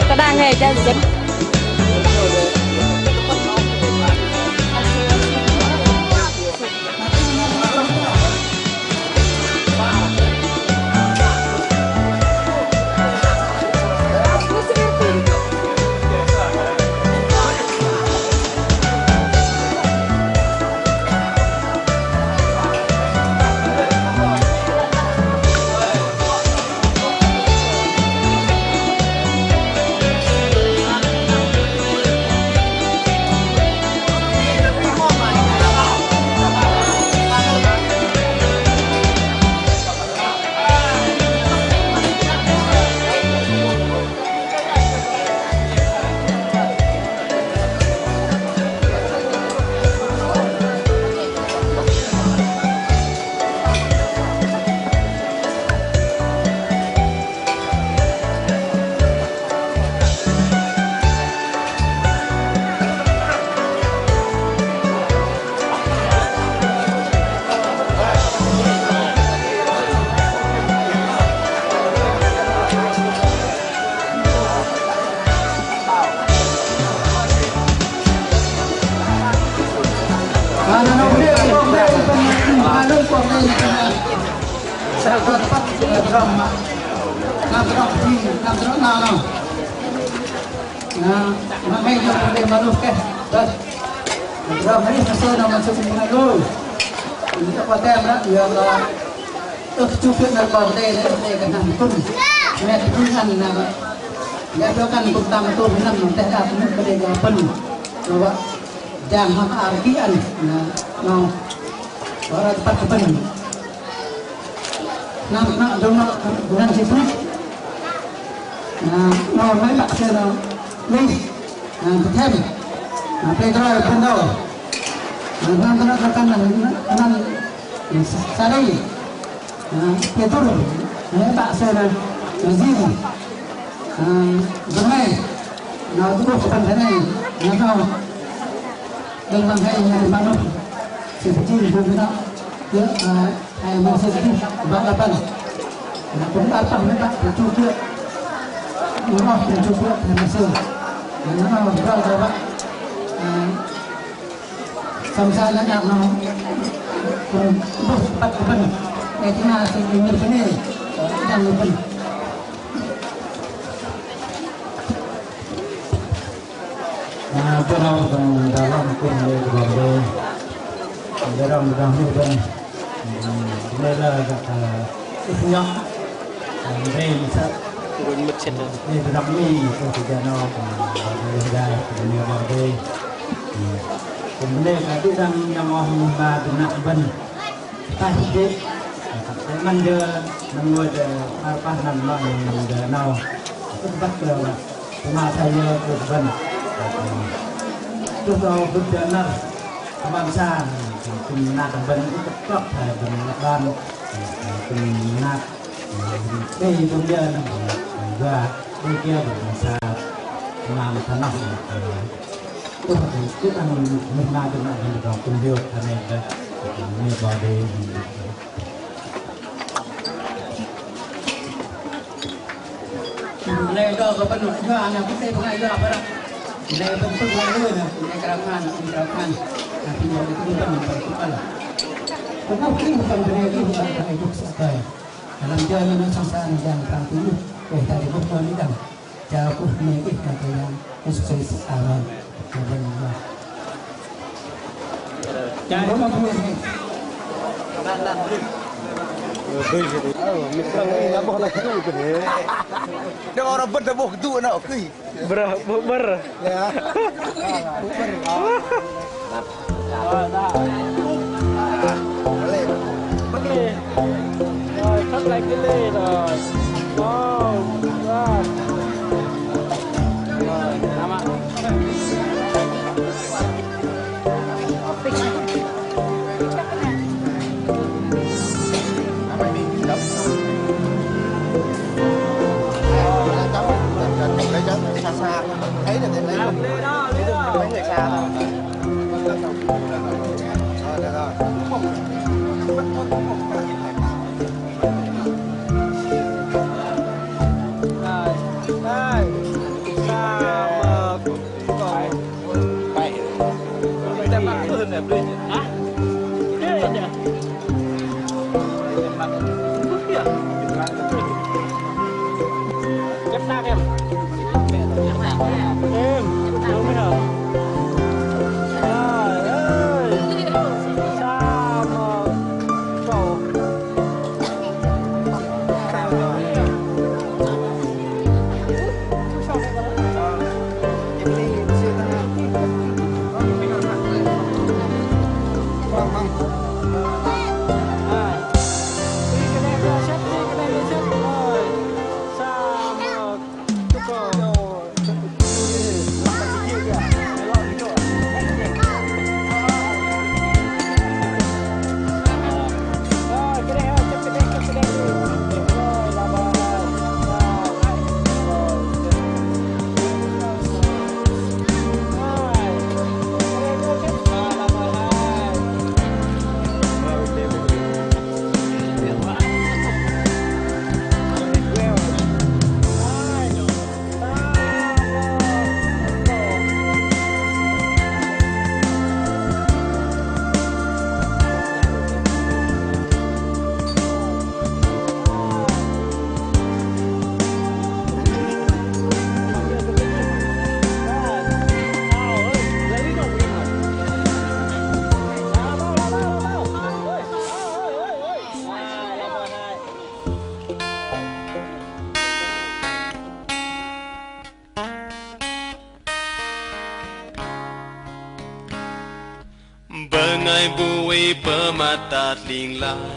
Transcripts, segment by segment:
Có đang nghe cho chị. Jangan hak arkian, no, orang tempat kepen. Nak dong bulan siapa? No, mấy bạn xe nó đi, thêm, bây giờ phân đầu, năm nó căn là năm xa đây, tiền tốt rồi, mấy bạn xe là gì? Giống này, nó cũng có phần thế này, nó đâu. Đừng bằng hay bằng đâu, chỉ phải chi được với nó, chứ hay mình sẽ chi bằng là phần, cũng đã phần mấy bạn để chu kia, đúng không? Để chu kia thì mình sửa, nó là một cái rồi bạn, xong sau nó làm nó cũng bắt cái phần, để chúng ta sẽ dùng cái này, làm cái phần. Dalam đây là đây sẽ mình chết rồi đây là mi trong thời gian nó còn ra nhiều vào đây cũng đây là cái đang nhằm mong ba từ nặng vân ta hết cái mang giờ năm người để ba năm mà giờ nào rất bắt đầu mà thay từ vân chúng tôi cũng đã nói bang xa cùng nát bên cái cấp thời bên ban cùng nát đây trong giờ và đây kia bên xa làm thành nào tôi thấy cái thằng mình nát bên này mình cùng điều thành này đây như bao đây này đó có bên nội cho anh em cũng thấy có ai đó phải Nilai bentuk lalu na gerakan, tapi mau itu bukan memperkuat. Kenapa ini bukan berdiri bukan hidup sakai. Dalam jalan sangsan yang terakhir, tadi bukan ini dah. Jauh menjadi kata yang sukses awal. Jangan lupa ini. Dia orang berdebuh tu nak kui. Ber. Ya. Boleh. Rồi, thắt lại cái lê rồi. Rồi. Rồi, làm ạ. Xa xa thấy là lấy mấy người xa thôi. Bengai bui permata linglang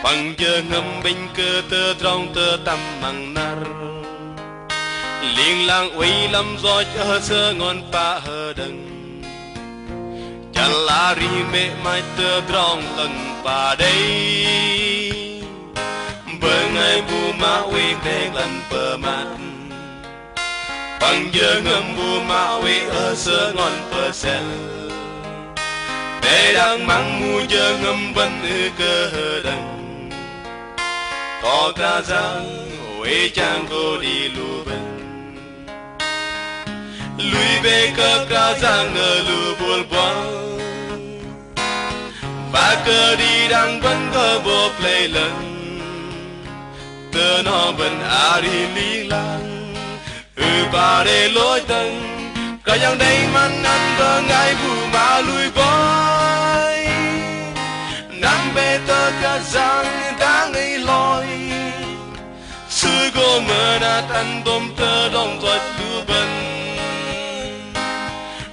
Pangje ngembing ke te trong te tam mang nar Linglang uy lam gió chơ sơ ngon pa hơ đằng Chalari me mai te trong lần pa đây Bengai bu ma uy te lan permat Pangje ngem bu ma uy sơ ngon per sel Để đang mang mu giờ ngâm vẫn cơ đằng Có ca giang huế trang cô đi lù bên Lui về cơ ca giang ngờ lù buồn bóng Và cơ đi đang vẫn cơ vô play lần Tớ nó vẫn đi lý lang Bà để lối tân Cả yang đây man ăn vơ ngay bù mà lui bói Nam bê tơ cả giang đáng ấy lôi Sư cô mơ nát ăn tôm tơ đông thuật lưu bần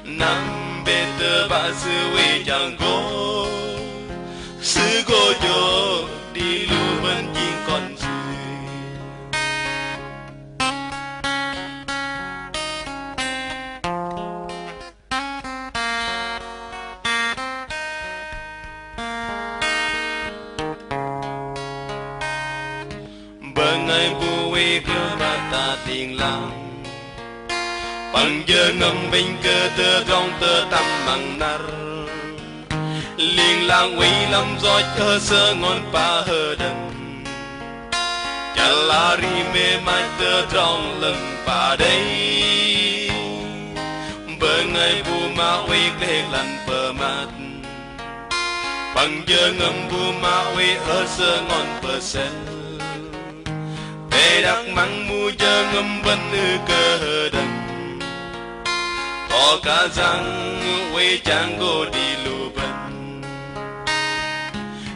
Nam bê tơ bà sư quê chẳng cô Sư cô cho đi lưu bần chinh con sư Bengai bui permata linglang Pangje ngembing ke te trong te tam mang nar Linglang uy lam gió chơ sơ ngon pa hơ đằng Chalari me mai te trong lần pa đây Bengai bu ma uy te lan permat Pangje ngem bu ma uy sơ ngon per sel Để đắc măng mu giờ ngâm vẫn cơ đằng Có ca giang quê trang cô đi lù bần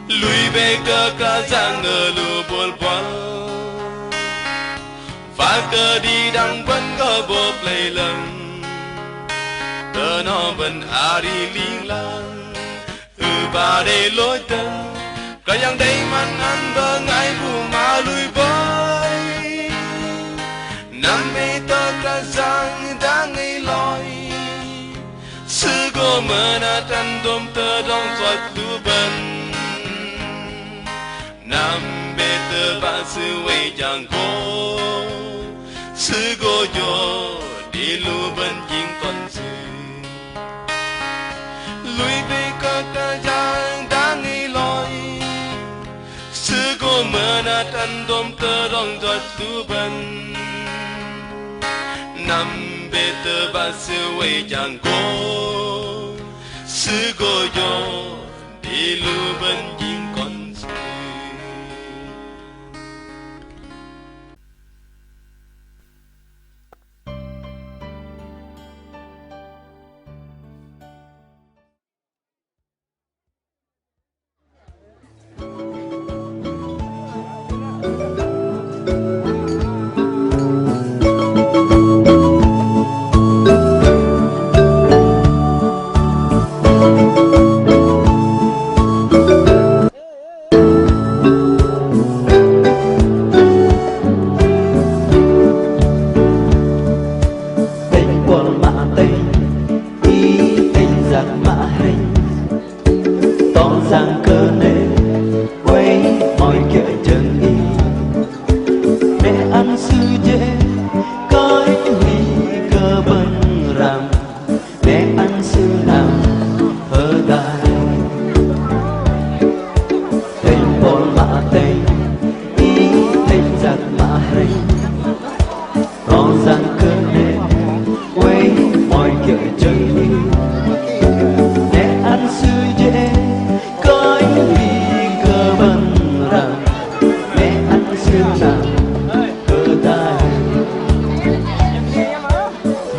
Lui về cơ ca giang ngờ lù buồn bóng Và cơ đi đăng vẫn có bộ play lần Tớ nó vẫn đi liên lang Bà để lối tân Cả yang đây man ăn vơ ngay bù mà lui bói Nam mê tơ ca giang đáng ấy lôi Sư cô mơ nát ăn tôm tơ đông giọt lưu bần Nam mê tơ bà sư quê chẳng cô Sư cô cho đi lưu bần chinh con sư Lui về cơ ca giang đáng ấy lôi Sư cô mơ nát ăn tôm tơ đông giọt lưu bần Nam bê tơ bà sư quê chẳng cô Sư cô cho đi lưu bên chinh con sư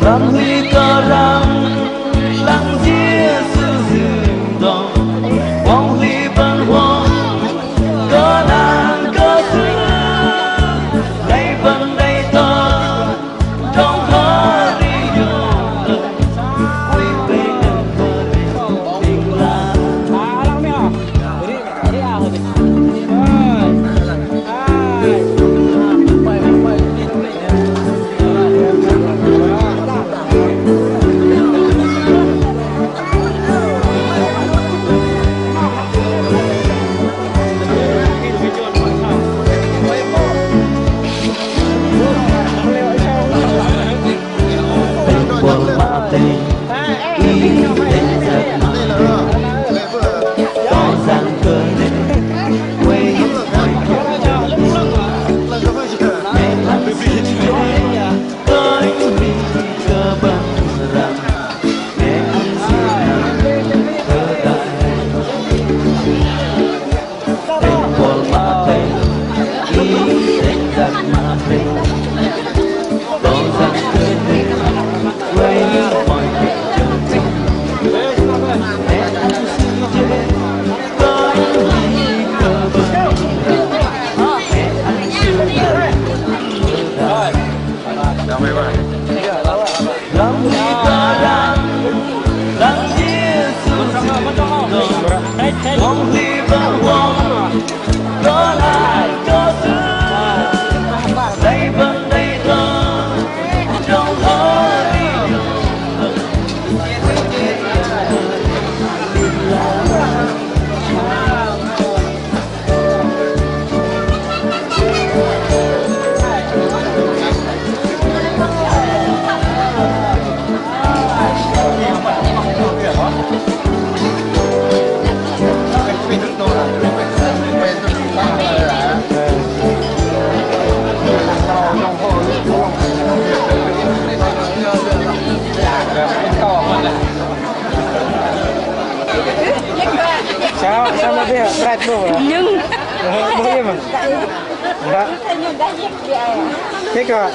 Lam huy ca răng lăng chia sư dừng dòng quang huy văn hoang có đàn có xứ đây vẫn đây ta trong thơ đi dòng quy về đừng vơi tình là Hồng ly vang hoang có lại có xứ đây vẫn đây ta trong thơ đi Sao nó biết rạch đồ à? Nhưng bố em à? Dạ. Thế cơ.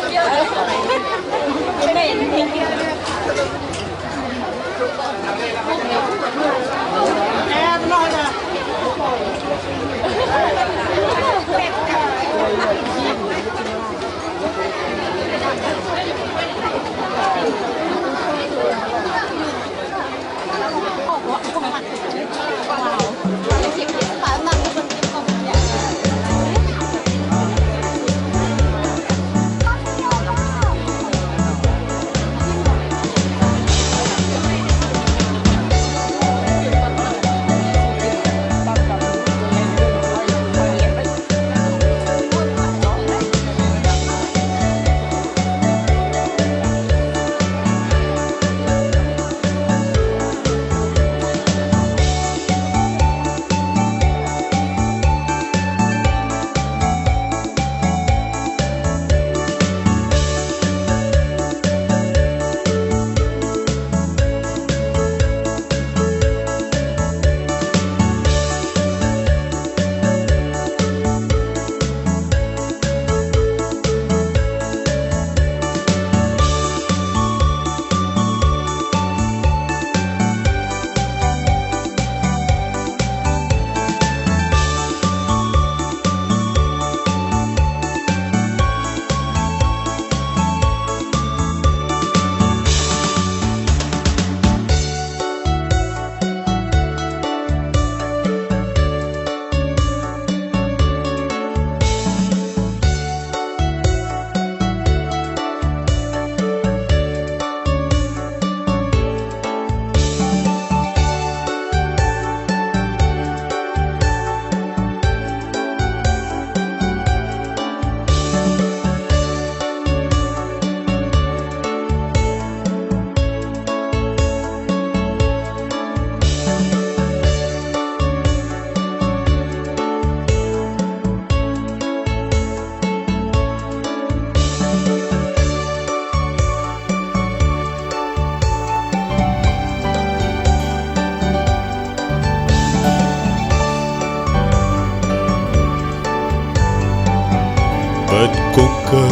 bật con cờ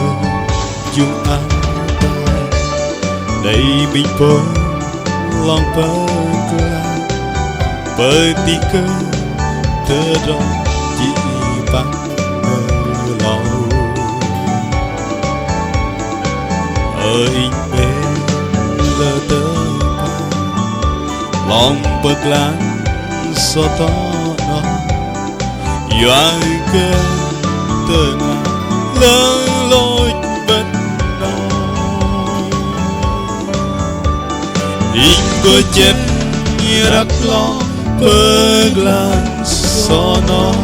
dương an ta đầy mình phố lòng bơ cơ thơ rong chỉ bắt mơ lâu ở in bên lơ tơ lòng bơ lan so to nó yoan cơ tơ ngà lơ lối bên nó in có chết như rắc lo paglan sono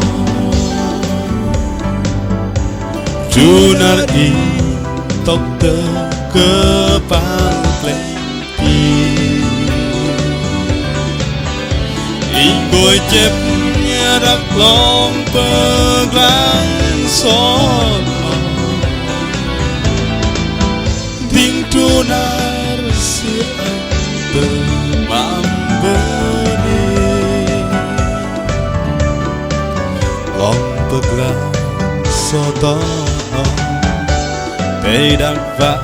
Junar i tokte kepal pleki Ingoi cep nyarak long paglan sono Ding junar si ante mambene Paglan so to cây đang vã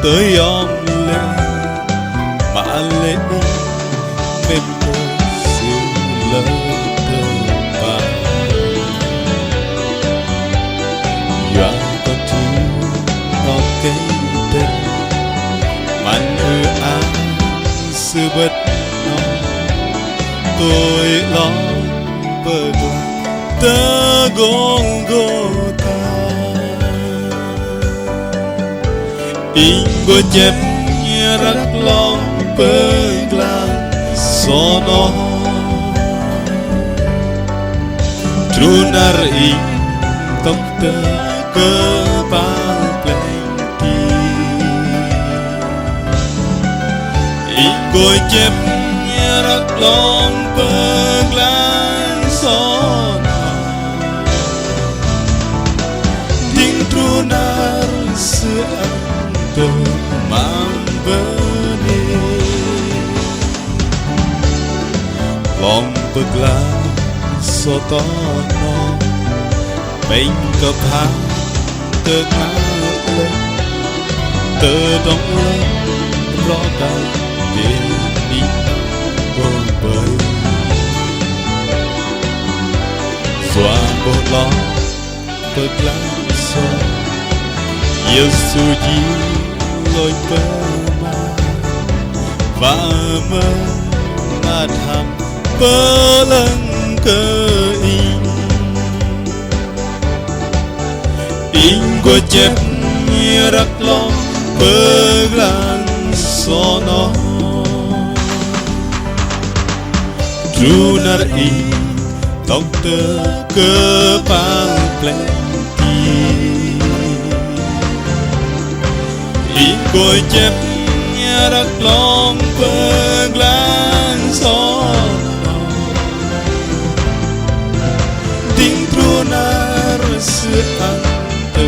tới om lên mà lên bên bờ siêu lơ thơ bà doa con chim có cây tên mạnh ư áo sư bất nó tôi lo Paglan ta gong go ta ingo cep nyerak long paglan sono trunar ing tokte kepal pleki ingo cep nyerak long paglan sono Trunar seante mambene Long paglan sotono Bên cập hát tơ ngã lên Tơ đông lên rõ đau để đi bồn bơi Xóa bộ lo paglan Yesu ji lối bơ ma và mơ mà tham bơ lân cơ in của chép như rắc lo bơ lan so nó Junar i tóc tơ cơ pan pleki Ingoi cep nyarak long paglan sono Ding trunar seante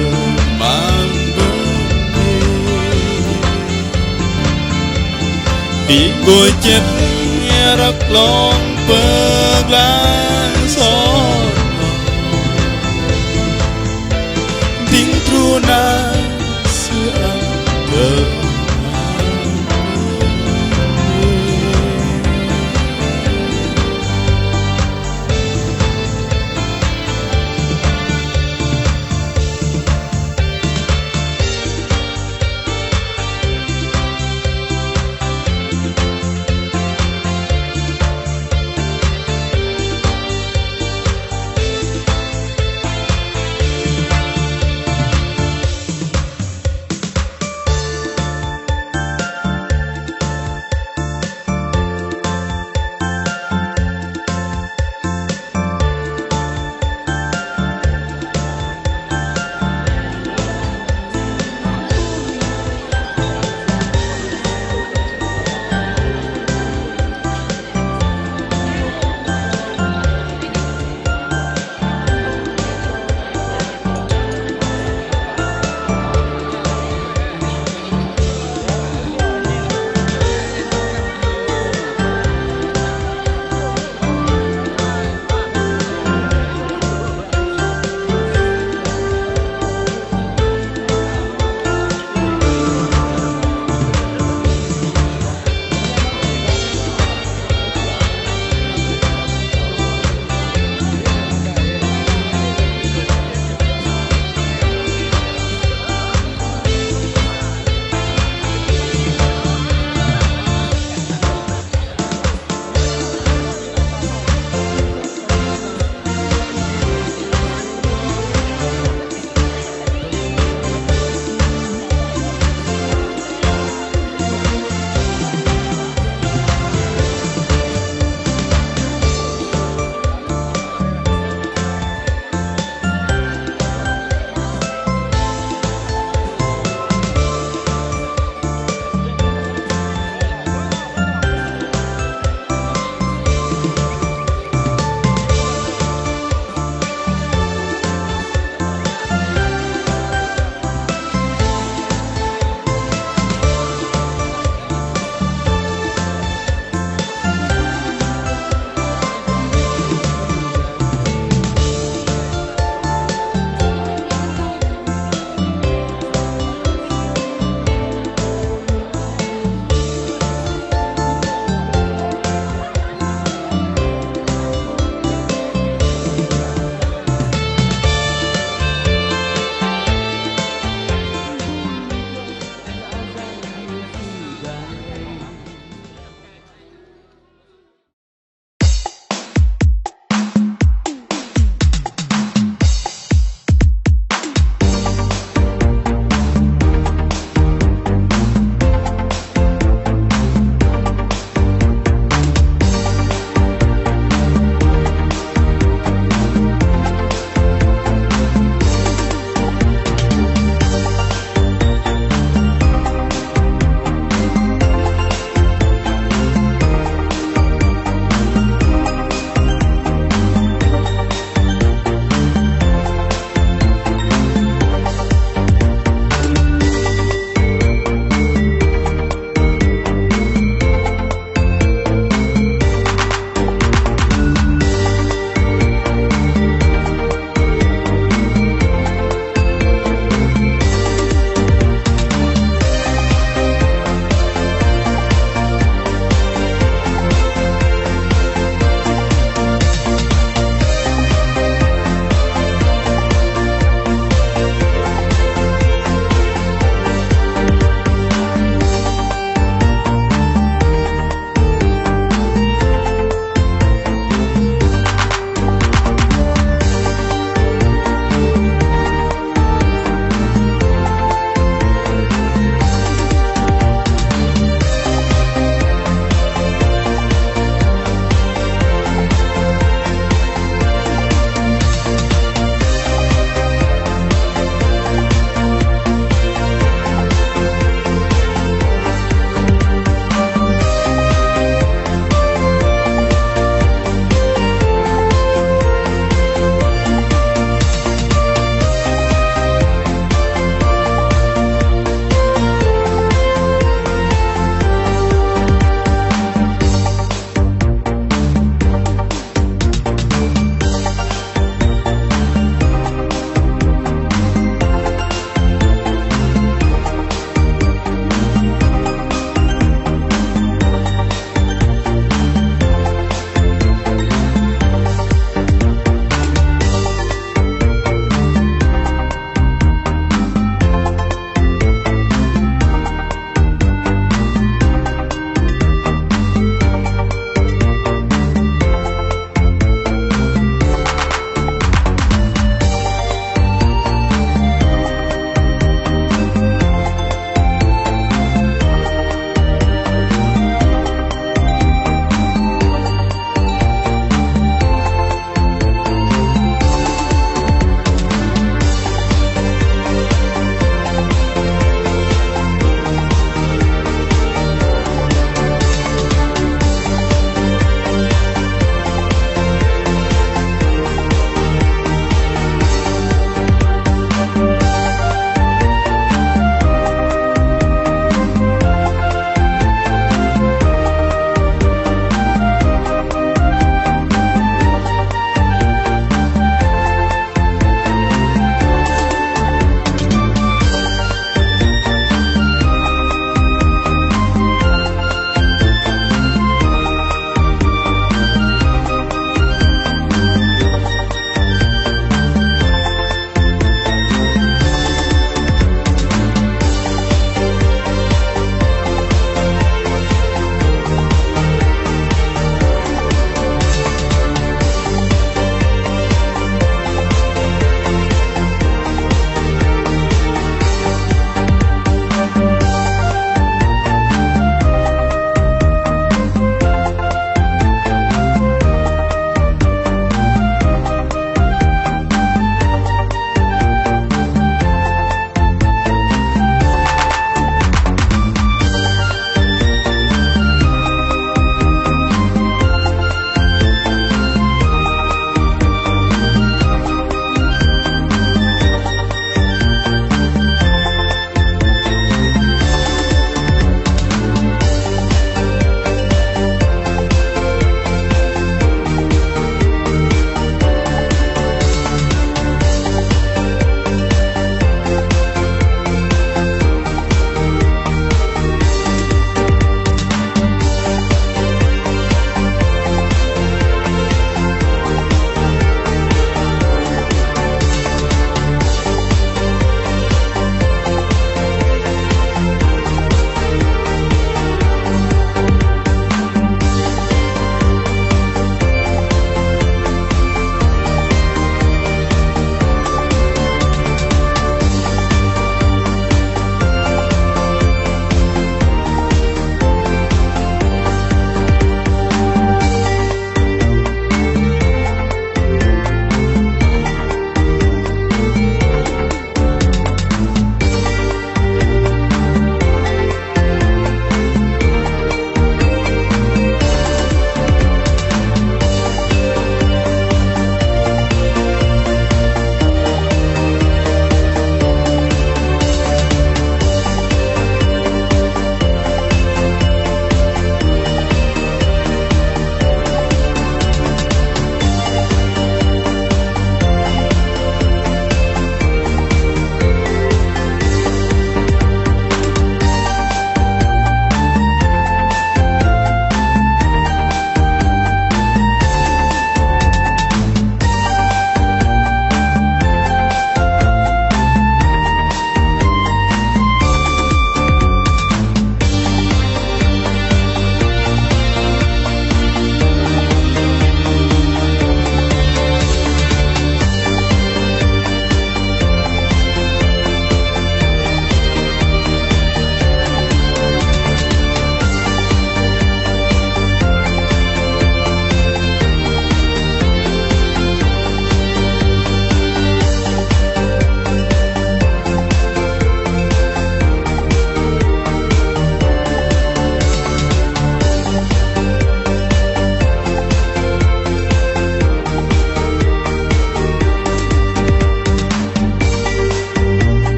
mambene Ingoi cep nyarak long paglan sono Ding trunar seante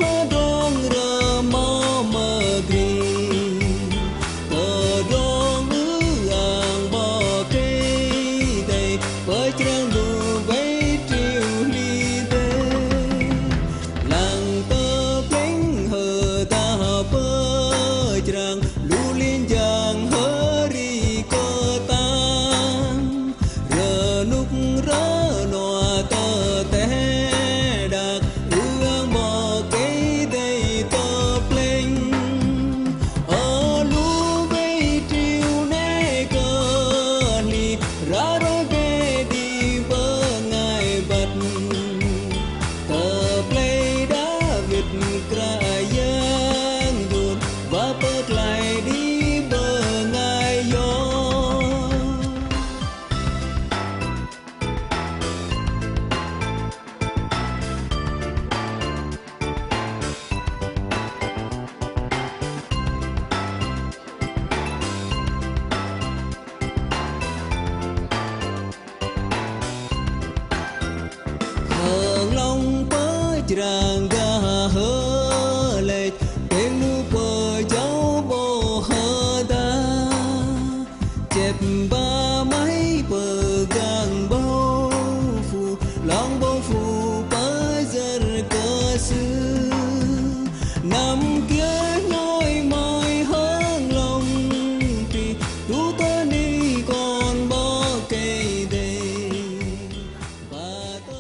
hơ rong rơ mơ mơ ghi tờ rong ang bò cây đầy với trang lù với triều ly tê làng tơ bánh hờ ta bơ trang lù liên giang hơ ri cơ tan rờ núc rơ nọ tơ té đạc ương bò cây đầy tơ plênh ở lũ vây triều nê cơ lì ra đôi về đi vơ ngài bật tờ play đã việt cả giang đồn và bớt lại đi bờ ngài gió Hờn long bớ tràng ga hơ lệch tiếng nu bờ cháu bồ hơ ta chẹp ba mấy bờ gang bao phù long bao phù bớ dân cơ sư năm kia nhoi mỏi hớn lòng thì tu tơ ni còn bó cây đầy và tơ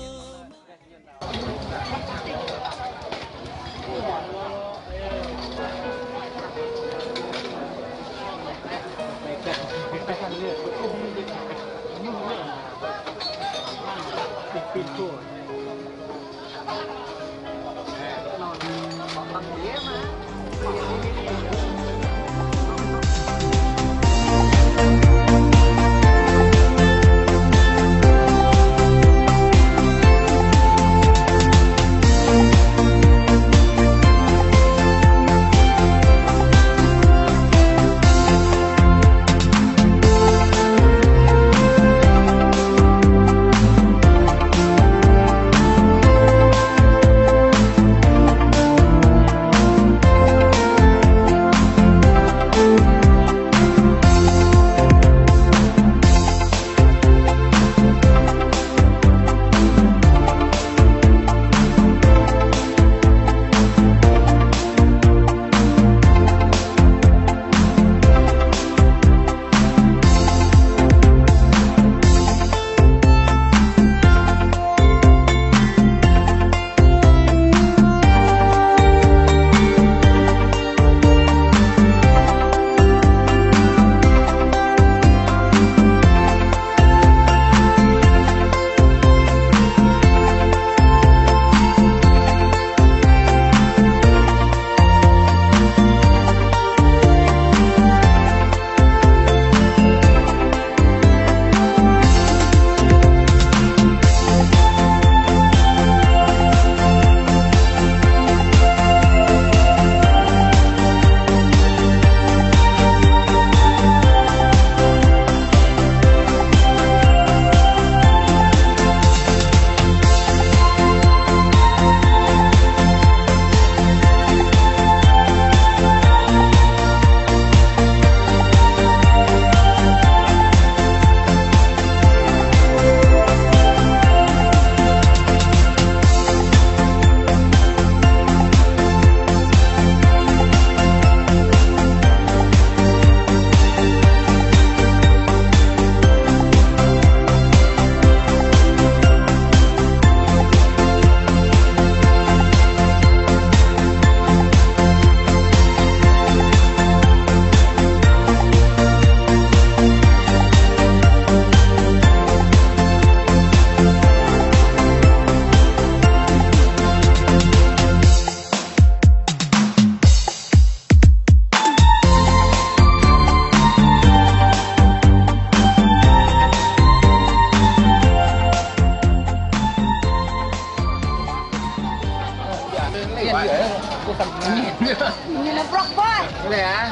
Như là brock boy. Cái này á,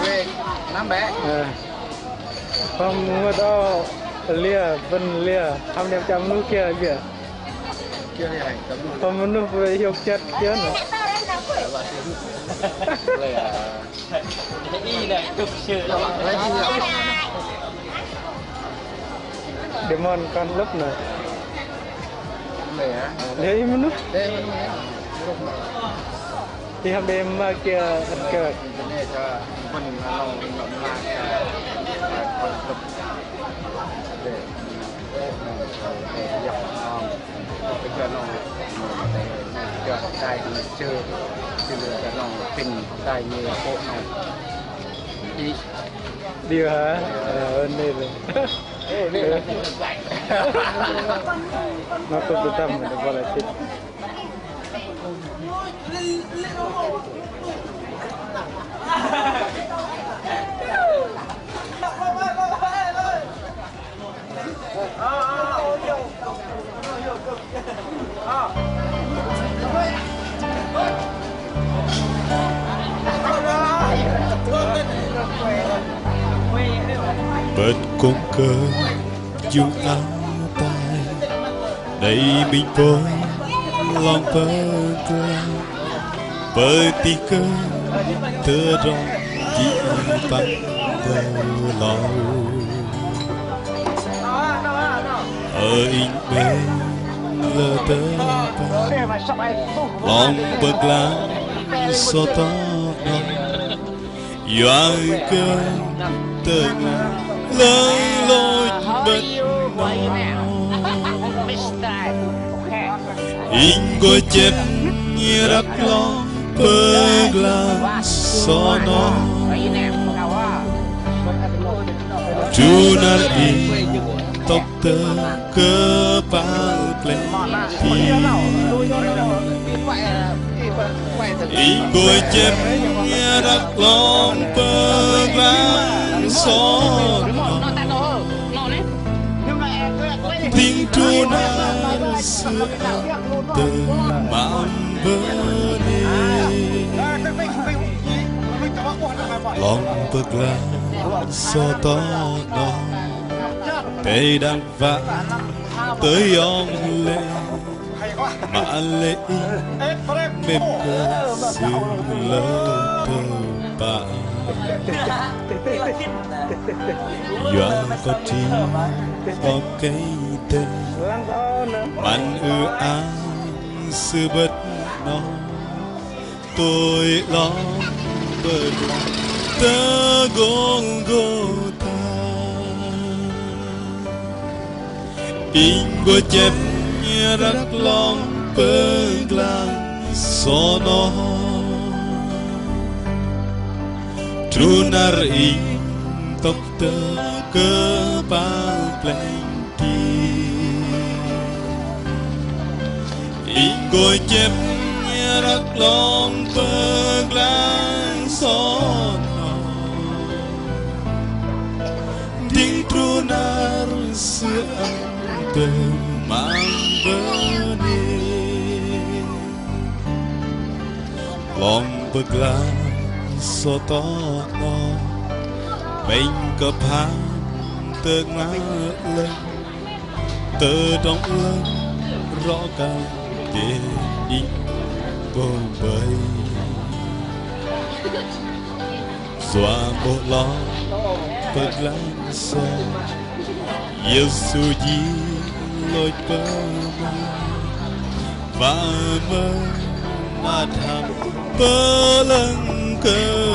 về năm bé. Không mua đâu lia bên lia, không đem chăm nuôi kia kìa. Kia này, không nuôi về hiệu chất kia nữa. Demon con lúc này đấy mà lúc thì hôm đêm kia ăn cờ điều hả ơn đây rồi nó không tâm mà nó gọi là thích bật con cờ dung áo tay đầy mình vội lòng bơ cơ thơ rong chỉ bằng bờ lâu ở in bên lơ tơ lòng bực lắm so to doan cơ từng lời lối bất in có chết như rắc lo bơ la so nó chu nar in tóc tơ cơ bao lên in có chết như rắc lo bơ la so tiếng chu na xưa từ mạn bờ lòng bực là so to nó tê đang vã tới ông lệ mà lệ mềm cơ xưa lơ tơ bạ doan có chi có cây tên mạnh áng sư bất nó tôi lo bờ tơ gong gô ta in có chép như rắc lòng bơ glang so nó trunar in tóc tơ cơ bao plenty in goi chép như rắc lòng bơ glang so nó tiếng trunar xưa từ mang bơ đi lòng bơ glang so to nó mình có phá tơ ngã lên tơ trong lên rõ càng để đi vô bơi xóa bộ lo bớt lắng sâu Giêsu gì lối bơ và mơ mà thầm bơ lưng cơ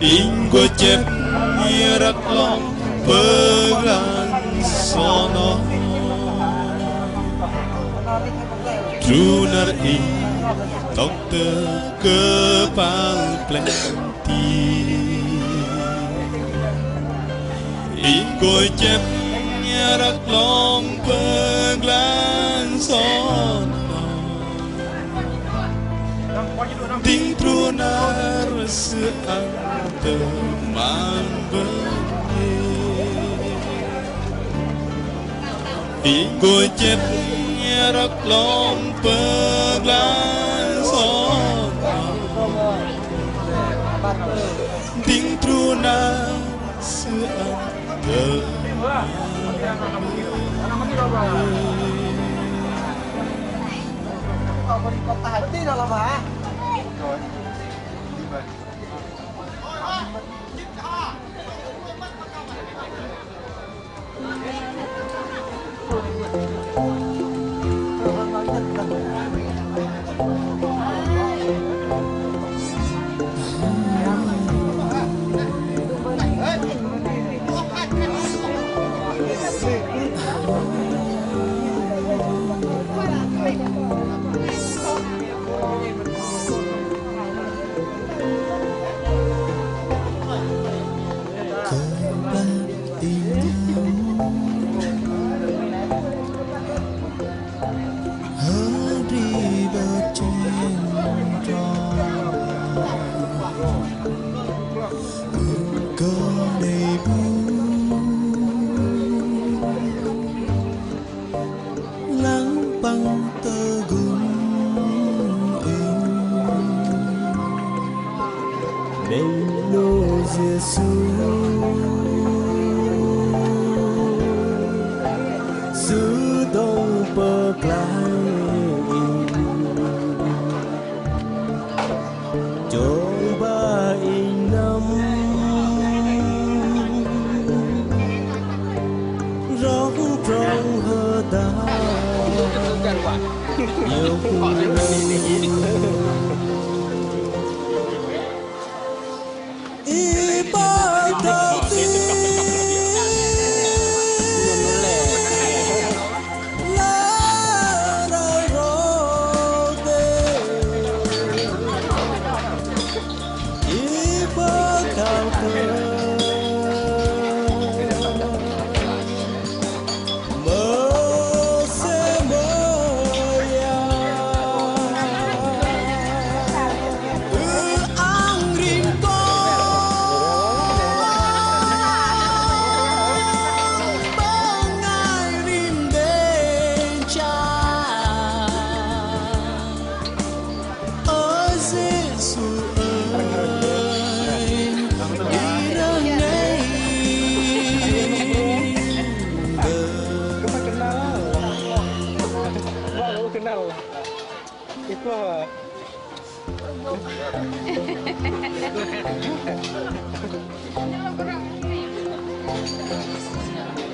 in có chép như rắc lòng bơ gan so nó trunar in tóc tơ cơ bao plenty in có chép như rắc lòng bơ gan so tiếng trunar xưa từ mang bơi in coi chép như rắc lòng bơ lan gió tiếng trunar xưa từ có tài tí nào làm hả? Rồi. Đi về.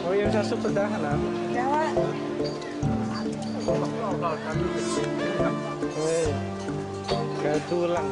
Oh yang satu pertahanan. Woi, kayak tulang.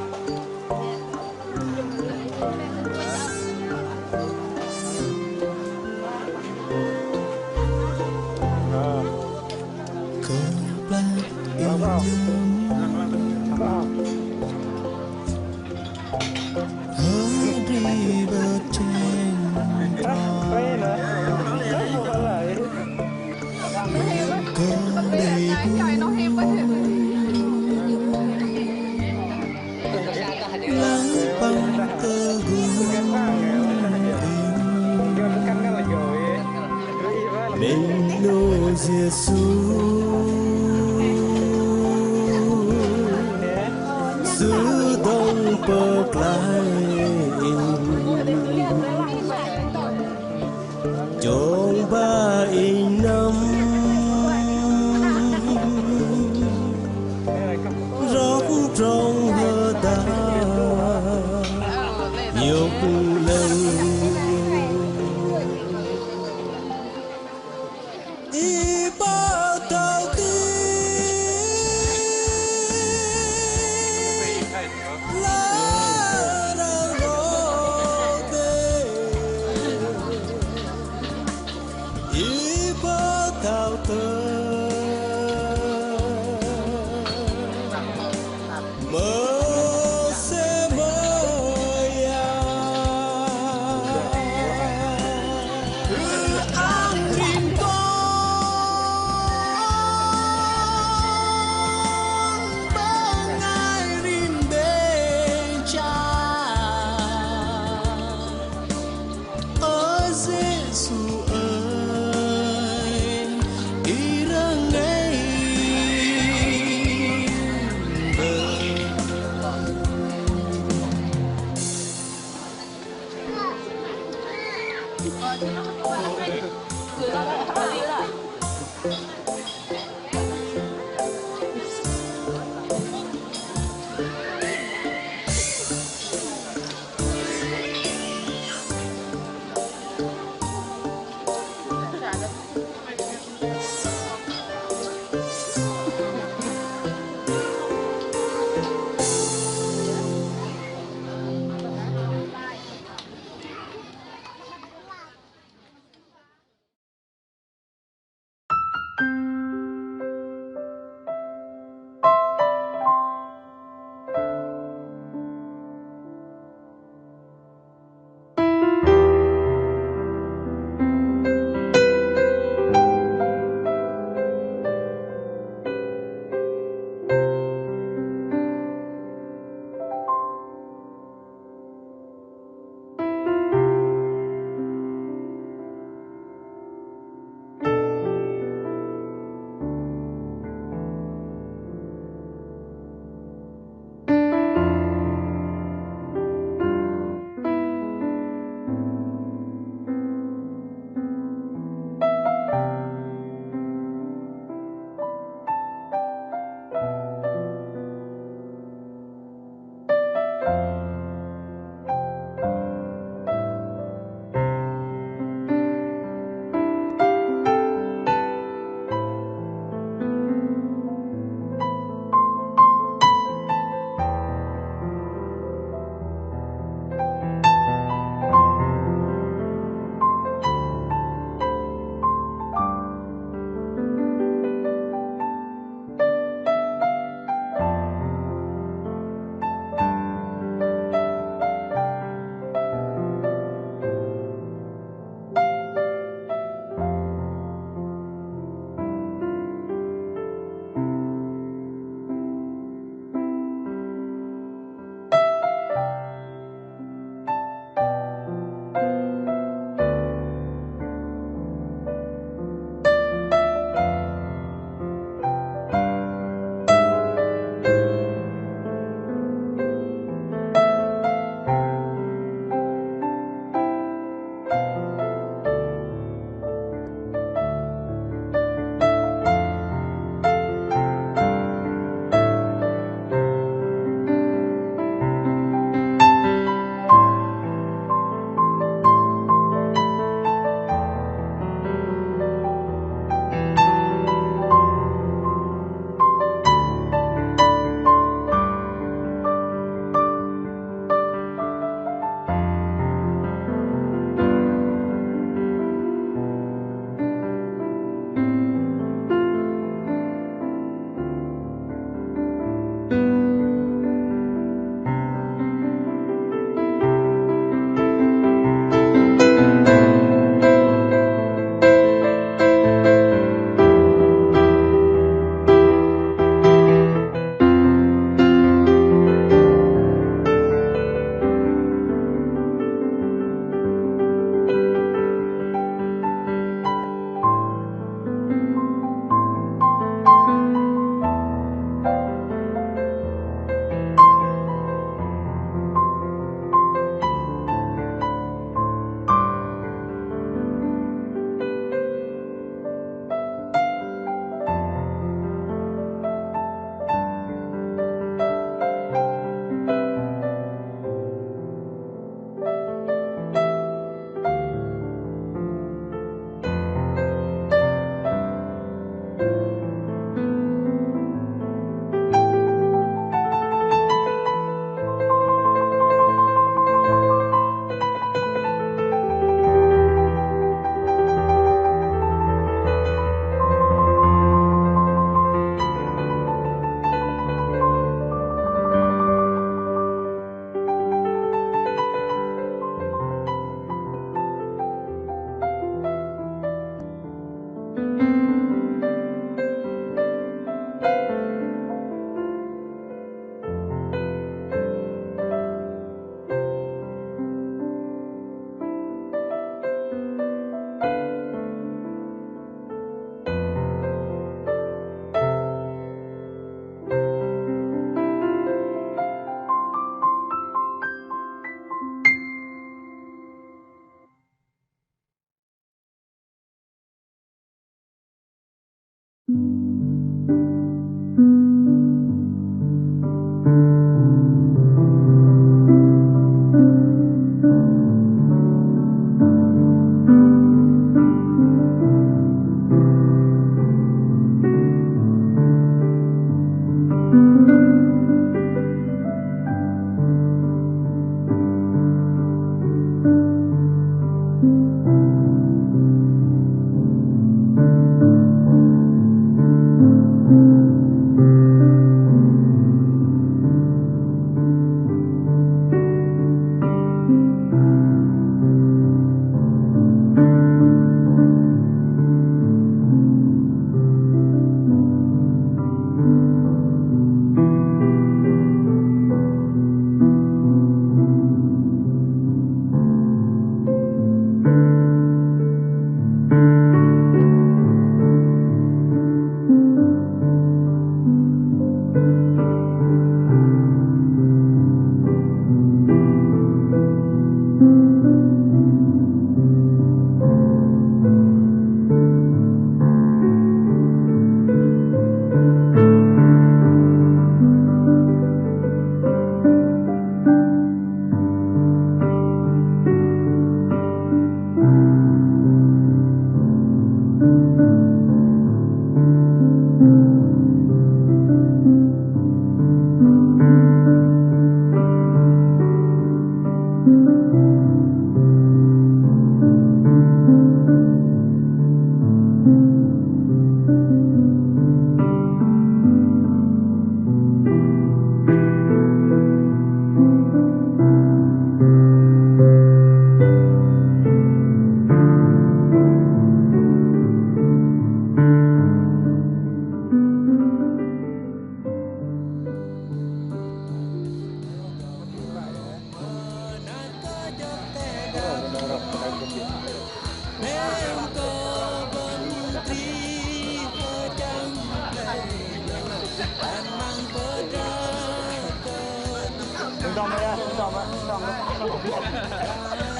xong rồi xong rồi xong rồi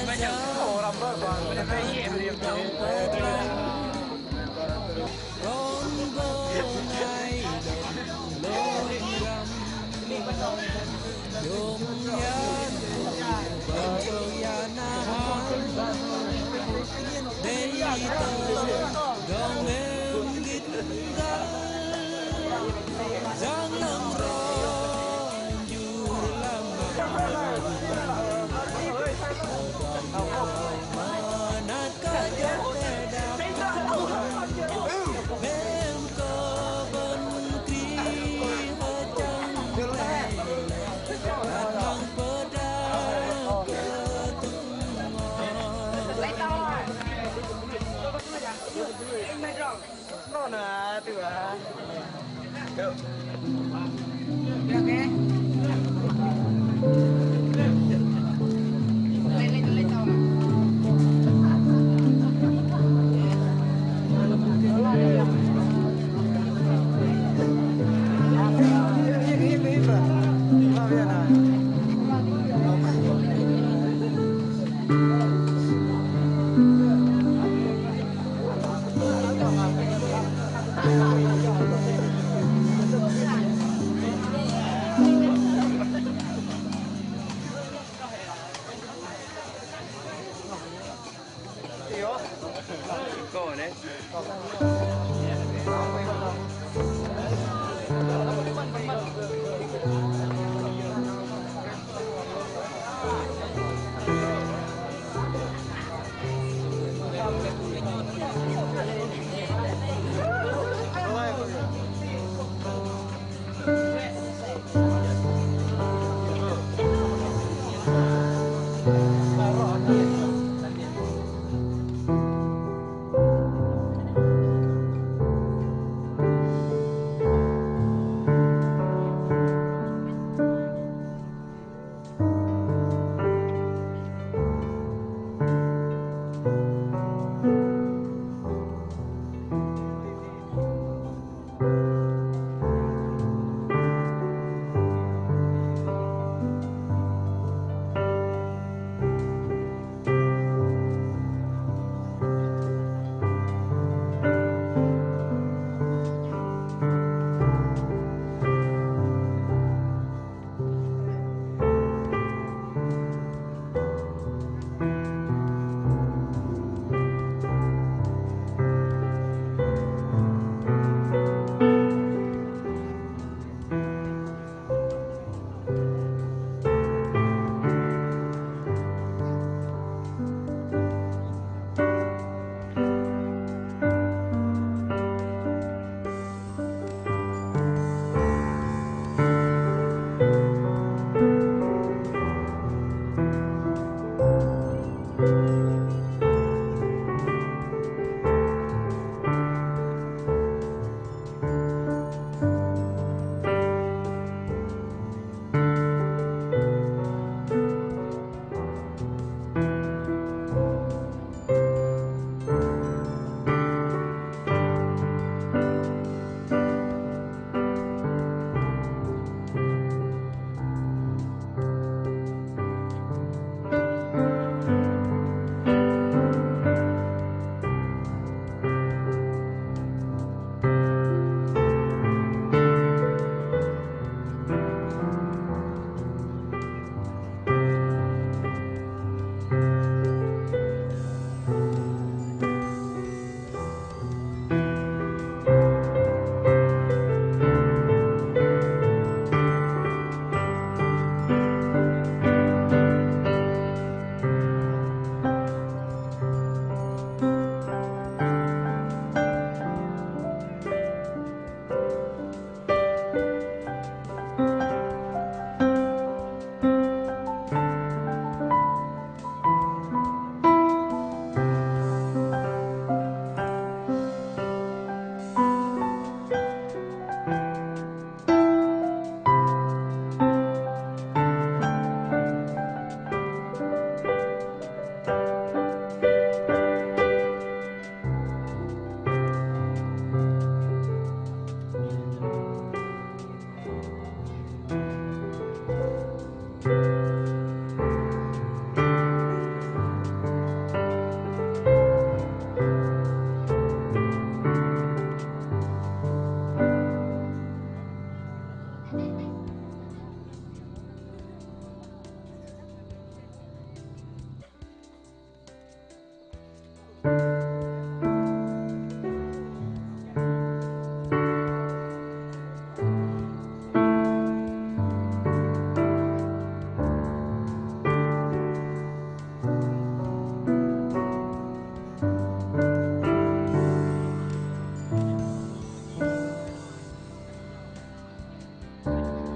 ไม่ใช่โอ้รับเบิร์ก่อนไม่ได้ไปเยี่ยมเรียบร้อย rón vô ngay đồng lối rằm nhôm nhát bờ ya na đây tơ gong em gít gà giang lăng ròn dù làm mà nát cá chết để đạp bên cơ bên kia hơi trăng tay đặt mang bờ đá cơ tung lấy to nó là từ lấy to Hãy subscribe cho kênh Ghiền Mì Gõ để không bỏ lỡ Hãy subscribe cho kênh Ghiền Mì Gõ để không bỏ lỡ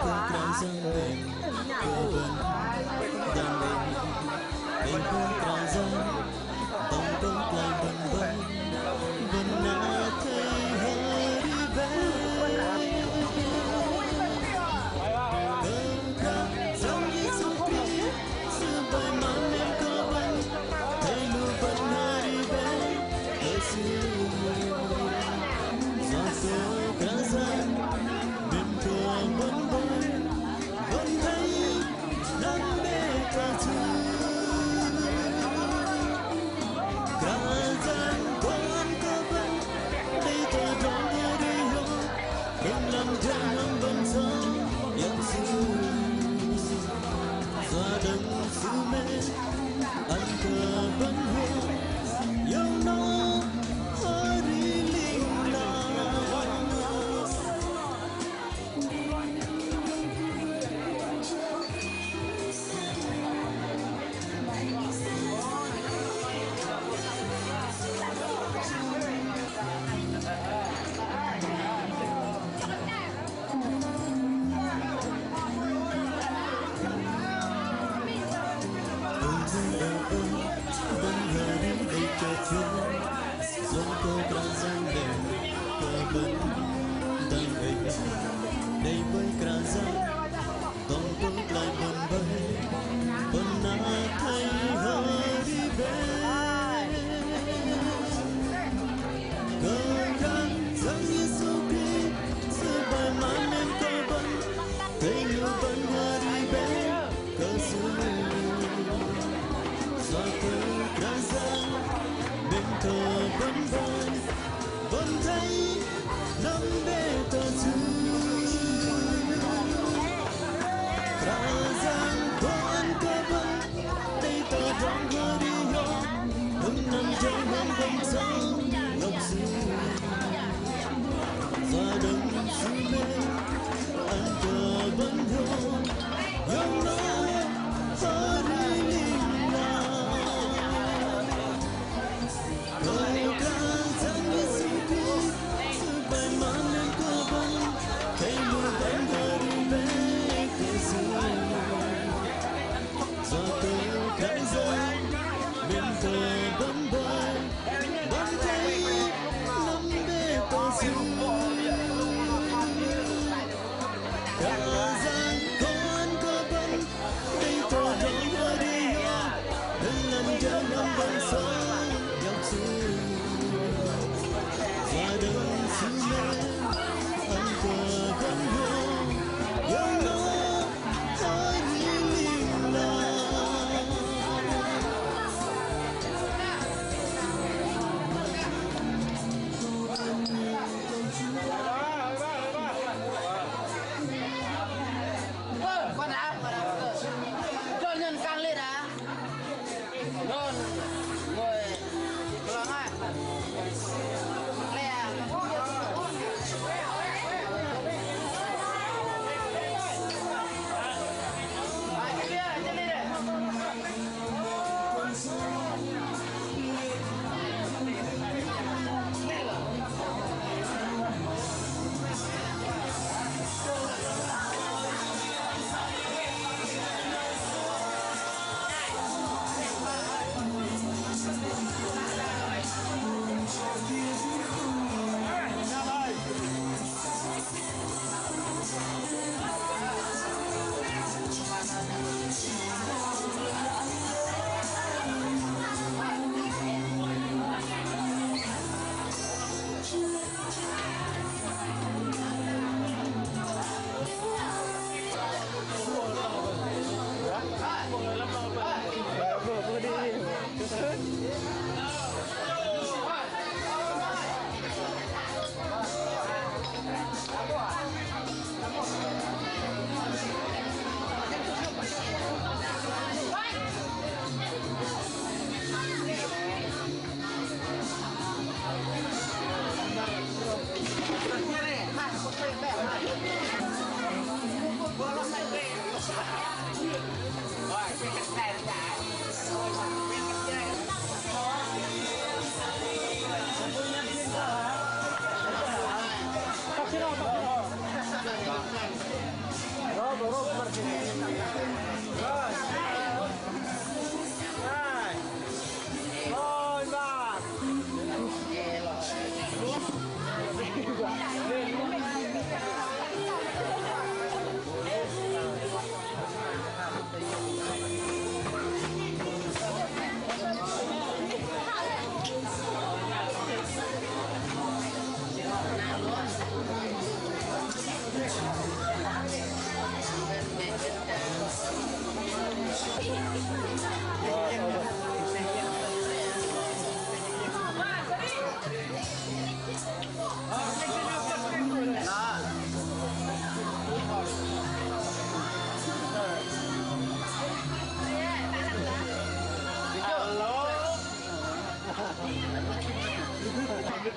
Hãy subscribe cho kênh Ghiền Mì Gõ để không bỏ lỡ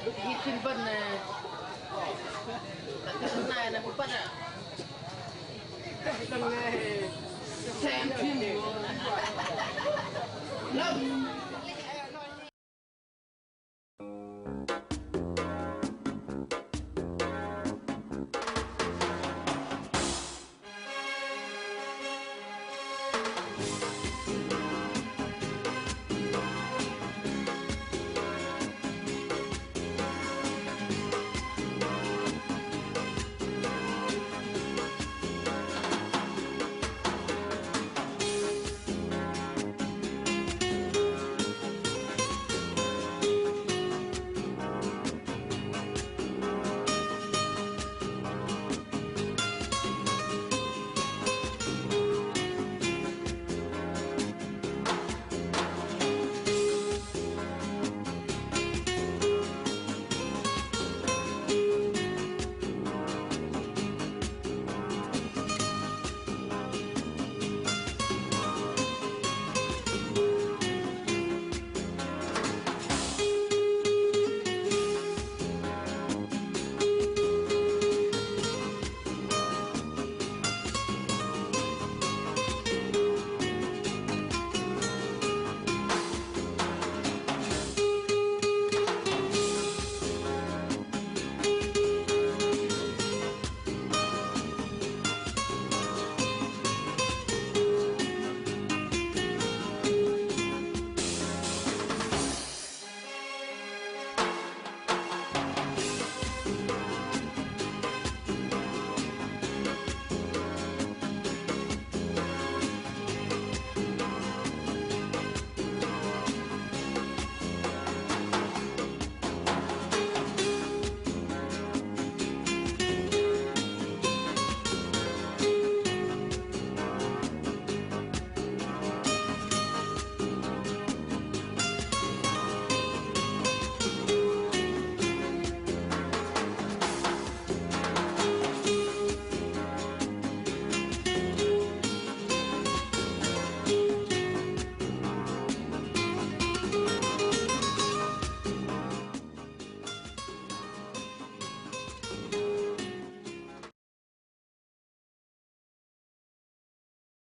Ít thiên vân này. Cái này là một phần à. Xem phim. Lâm.